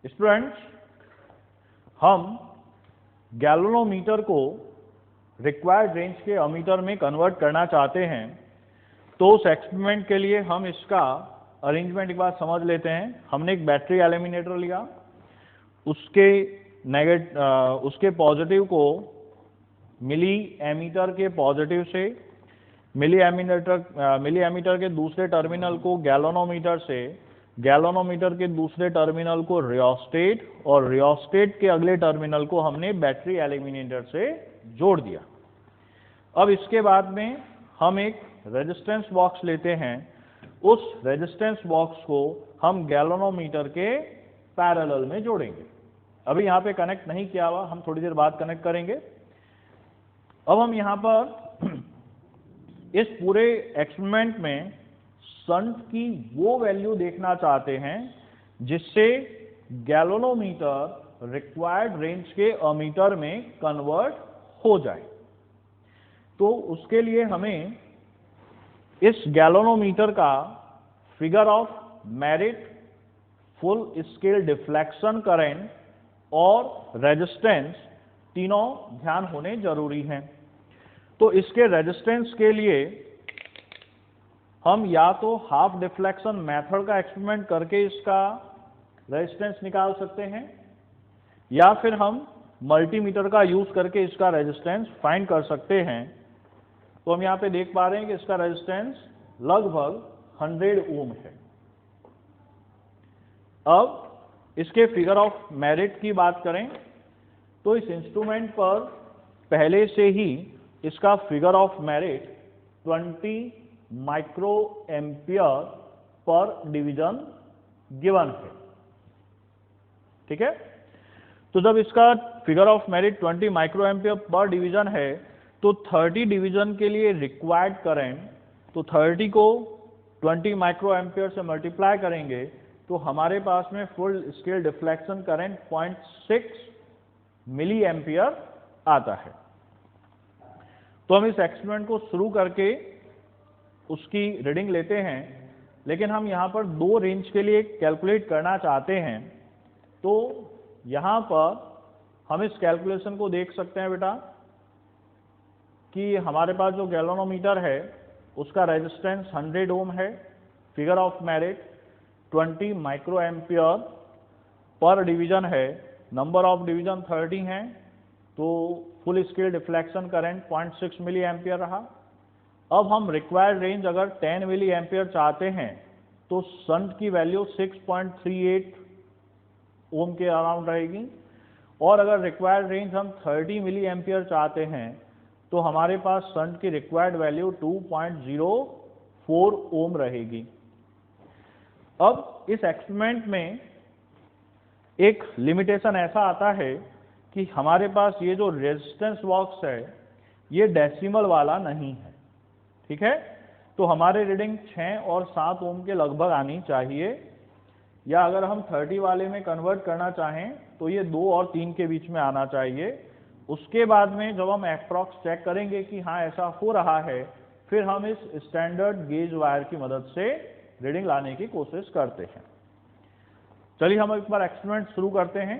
Students, हम galvanometer को required range के अमीटर में कन्वर्ट करना चाहते हैं। तो उस एक्सपेरिमेंट के लिए हम इसका अरेंजमेंट एक बार समझ लेते हैं। हमने एक बैटरी एलिमिनेटर लिया, उसके पॉजिटिव को मिली एमीटर के पॉजिटिव से, मिली एमीटर के दूसरे टर्मिनल को गैल्वेनोमीटर से, गैल्वेनोमीटर के दूसरे टर्मिनल को रियोस्टेट, और रियोस्टेट के अगले टर्मिनल को हमने बैटरी एलिमिनेटर से जोड़ दिया। अब इसके बाद में हम एक रेजिस्टेंस बॉक्स लेते हैं। उस रेजिस्टेंस बॉक्स को हम गैल्वेनोमीटर के पैरेलल में जोड़ेंगे। अभी यहाँ पे कनेक्ट नहीं किया हुआ, हम थोड़ी देर बाद कनेक्ट करेंगे। अब हम यहाँ पर इस पूरे एक्सपेरिमेंट में शंट की वो वैल्यू देखना चाहते हैं जिससे गैल्वेनोमीटर रिक्वायर्ड रेंज के अमीटर में कन्वर्ट हो जाए। तो उसके लिए हमें इस गैल्वेनोमीटर का figure of merit, full scale deflection current और रेजिस्टेंस तीनों ध्यान होने जरूरी हैं। तो इसके रेजिस्टेंस के लिए हम या तो हाफ डिफ्लेक्शन मेथड का एक्सपेरिमेंट करके इसका रेजिस्टेंस निकाल सकते हैं, या फिर हम मल्टीमीटर का यूज करके इसका रेजिस्टेंस फाइंड कर सकते हैं। तो हम यहाँ पे देख पा रहे हैं कि इसका रेजिस्टेंस लगभग 100 ओम है। अब इसके फिगर ऑफ मेरिट की बात करें तो इस इंस्ट्रूमेंट पर पहले से ही इसका figure of merit 20 micro ampere पर डिवीजन गिवन है। ठीक है, तो जब इसका figure of merit 20 micro ampere पर डिवीजन है तो 30 डिवीजन के लिए रिक्वायर्ड करंट, तो 30 को 20 माइक्रो एम्पियर से मल्टीप्लाई करेंगे तो हमारे पास में full scale deflection current 0.6 milli ampere आता है। तो हम इस एक्सपेरिमेंट को शुरू करके उसकी रीडिंग लेते हैं, लेकिन हम यहाँ पर दो रेंज के लिए कैलकुलेट करना चाहते हैं। तो यहाँ पर हम इस कैलकुलेशन को देख सकते हैं बेटा कि हमारे पास जो गैल्वेनोमीटर है उसका रेजिस्टेंस 100 ओम है, figure of merit 20 micro ampere पर डिवीजन है, नंबर ऑफ डिवीजन 30 हैं, तो full scale deflection current 0.6 milli ampere रहा। अब हम रिक्वायर्ड रेंज अगर 10 मिली एम्पियर चाहते हैं तो शंट की वैल्यू 6.38 ओम के अराउंड रहेगी, और अगर रिक्वायर्ड रेंज हम 30 मिली एम्पियर चाहते हैं तो हमारे पास शंट की रिक्वायर्ड वैल्यू 2.04 ओम रहेगी। अब इस एक्सपेरिमेंट में एक लिमिटेशन ऐसा आता है कि हमारे पास ये जो रेजिस्टेंस बॉक्स है ये डेसिमल वाला नहीं है। ठीक है, तो हमारे रीडिंग 6 और 7 ओम के लगभग आनी चाहिए, या अगर हम 30 वाले में कन्वर्ट करना चाहें तो ये 2 और 3 के बीच में आना चाहिए। उसके बाद में जब हम अप्रॉक्स चेक करेंगे कि हाँ ऐसा हो रहा है, फिर हम इस स्टैंडर्ड गेज वायर की मदद से रीडिंग लाने की कोशिश करते हैं। चलिए हम एक बार एक्सपेरिमेंट शुरू करते हैं।